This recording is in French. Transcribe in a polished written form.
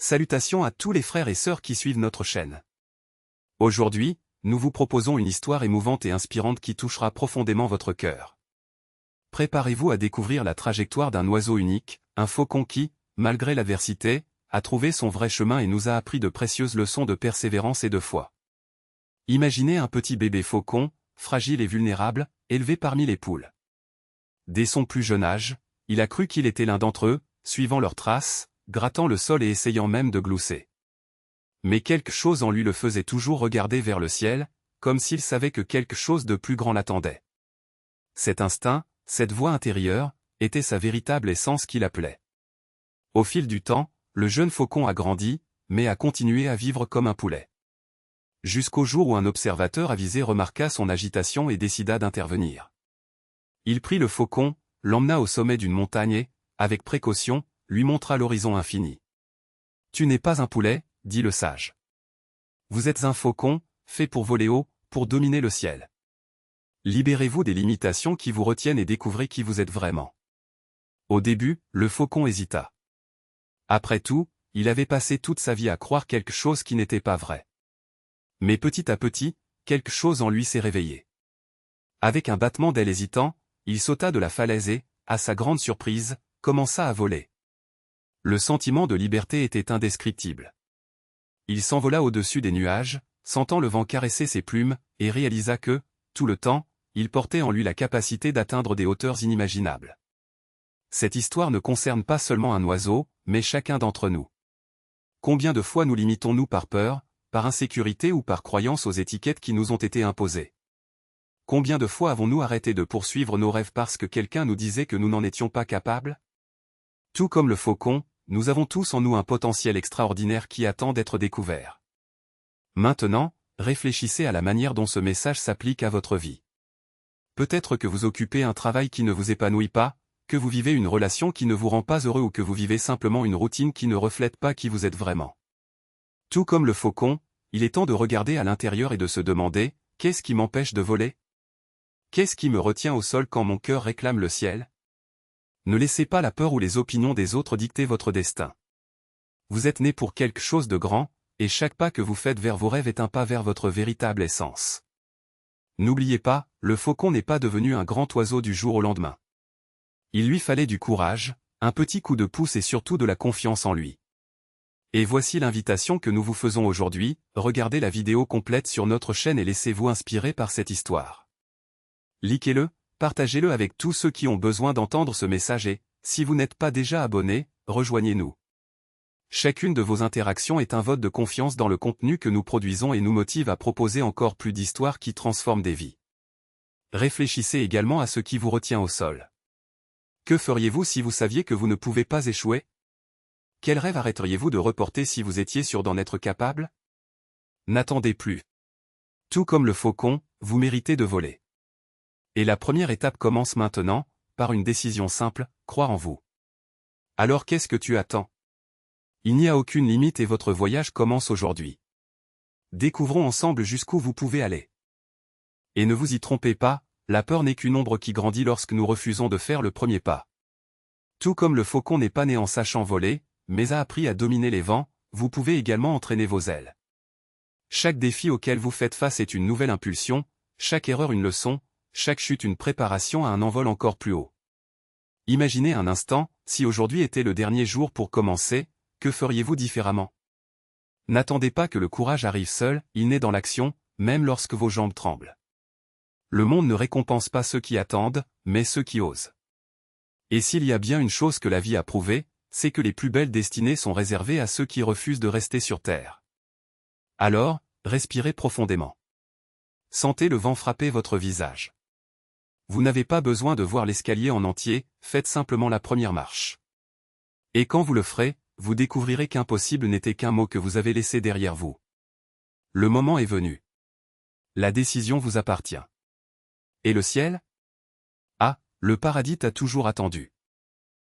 Salutations à tous les frères et sœurs qui suivent notre chaîne. Aujourd'hui, nous vous proposons une histoire émouvante et inspirante qui touchera profondément votre cœur. Préparez-vous à découvrir la trajectoire d'un oiseau unique, un faucon qui, malgré l'adversité, a trouvé son vrai chemin et nous a appris de précieuses leçons de persévérance et de foi. Imaginez un petit bébé faucon, fragile et vulnérable, élevé parmi les poules. Dès son plus jeune âge, il a cru qu'il était l'un d'entre eux, suivant leurs traces, grattant le sol et essayant même de glousser. Mais quelque chose en lui le faisait toujours regarder vers le ciel, comme s'il savait que quelque chose de plus grand l'attendait. Cet instinct, cette voix intérieure, était sa véritable essence qui l'appelait. Au fil du temps, le jeune faucon a grandi, mais a continué à vivre comme un poulet. Jusqu'au jour où un observateur avisé remarqua son agitation et décida d'intervenir. Il prit le faucon, l'emmena au sommet d'une montagne et, avec précaution, lui montra l'horizon infini. « Tu n'es pas un poulet, » dit le sage. « Vous êtes un faucon, fait pour voler haut, pour dominer le ciel. Libérez-vous des limitations qui vous retiennent et découvrez qui vous êtes vraiment. » Au début, le faucon hésita. Après tout, il avait passé toute sa vie à croire quelque chose qui n'était pas vrai. Mais petit à petit, quelque chose en lui s'est réveillé. Avec un battement d'aile hésitant, il sauta de la falaise et, à sa grande surprise, commença à voler. Le sentiment de liberté était indescriptible. Il s'envola au-dessus des nuages, sentant le vent caresser ses plumes, et réalisa que, tout le temps, il portait en lui la capacité d'atteindre des hauteurs inimaginables. Cette histoire ne concerne pas seulement un oiseau, mais chacun d'entre nous. Combien de fois nous limitons-nous par peur, par insécurité ou par croyance aux étiquettes qui nous ont été imposées? Combien de fois avons-nous arrêté de poursuivre nos rêves parce que quelqu'un nous disait que nous n'en étions pas capables? Tout comme le faucon, nous avons tous en nous un potentiel extraordinaire qui attend d'être découvert. Maintenant, réfléchissez à la manière dont ce message s'applique à votre vie. Peut-être que vous occupez un travail qui ne vous épanouit pas, que vous vivez une relation qui ne vous rend pas heureux ou que vous vivez simplement une routine qui ne reflète pas qui vous êtes vraiment. Tout comme le faucon, il est temps de regarder à l'intérieur et de se demander, qu'est-ce qui m'empêche de voler? Qu'est-ce qui me retient au sol quand mon cœur réclame le ciel? Ne laissez pas la peur ou les opinions des autres dicter votre destin. Vous êtes né pour quelque chose de grand, et chaque pas que vous faites vers vos rêves est un pas vers votre véritable essence. N'oubliez pas, le faucon n'est pas devenu un grand oiseau du jour au lendemain. Il lui fallait du courage, un petit coup de pouce et surtout de la confiance en lui. Et voici l'invitation que nous vous faisons aujourd'hui, regardez la vidéo complète sur notre chaîne et laissez-vous inspirer par cette histoire. Likez-le, partagez-le avec tous ceux qui ont besoin d'entendre ce message et, si vous n'êtes pas déjà abonné, rejoignez-nous. Chacune de vos interactions est un vote de confiance dans le contenu que nous produisons et nous motive à proposer encore plus d'histoires qui transforment des vies. Réfléchissez également à ce qui vous retient au sol. Que feriez-vous si vous saviez que vous ne pouvez pas échouer? Quel rêve arrêteriez-vous de reporter si vous étiez sûr d'en être capable? N'attendez plus. Tout comme le faucon, vous méritez de voler. Et la première étape commence maintenant, par une décision simple, croire en vous. Alors qu'est-ce que tu attends? Il n'y a aucune limite et votre voyage commence aujourd'hui. Découvrons ensemble jusqu'où vous pouvez aller. Et ne vous y trompez pas, la peur n'est qu'une ombre qui grandit lorsque nous refusons de faire le premier pas. Tout comme le faucon n'est pas né en sachant voler, mais a appris à dominer les vents, vous pouvez également entraîner vos ailes. Chaque défi auquel vous faites face est une nouvelle impulsion, chaque erreur une leçon, chaque chute une préparation à un envol encore plus haut. Imaginez un instant, si aujourd'hui était le dernier jour pour commencer, que feriez-vous différemment? N'attendez pas que le courage arrive seul, il naît dans l'action, même lorsque vos jambes tremblent. Le monde ne récompense pas ceux qui attendent, mais ceux qui osent. Et s'il y a bien une chose que la vie a prouvée, c'est que les plus belles destinées sont réservées à ceux qui refusent de rester sur terre. Alors, respirez profondément. Sentez le vent frapper votre visage. Vous n'avez pas besoin de voir l'escalier en entier, faites simplement la première marche. Et quand vous le ferez, vous découvrirez qu'impossible n'était qu'un mot que vous avez laissé derrière vous. Le moment est venu. La décision vous appartient. Et le ciel? Ah, le paradis t'a toujours attendu.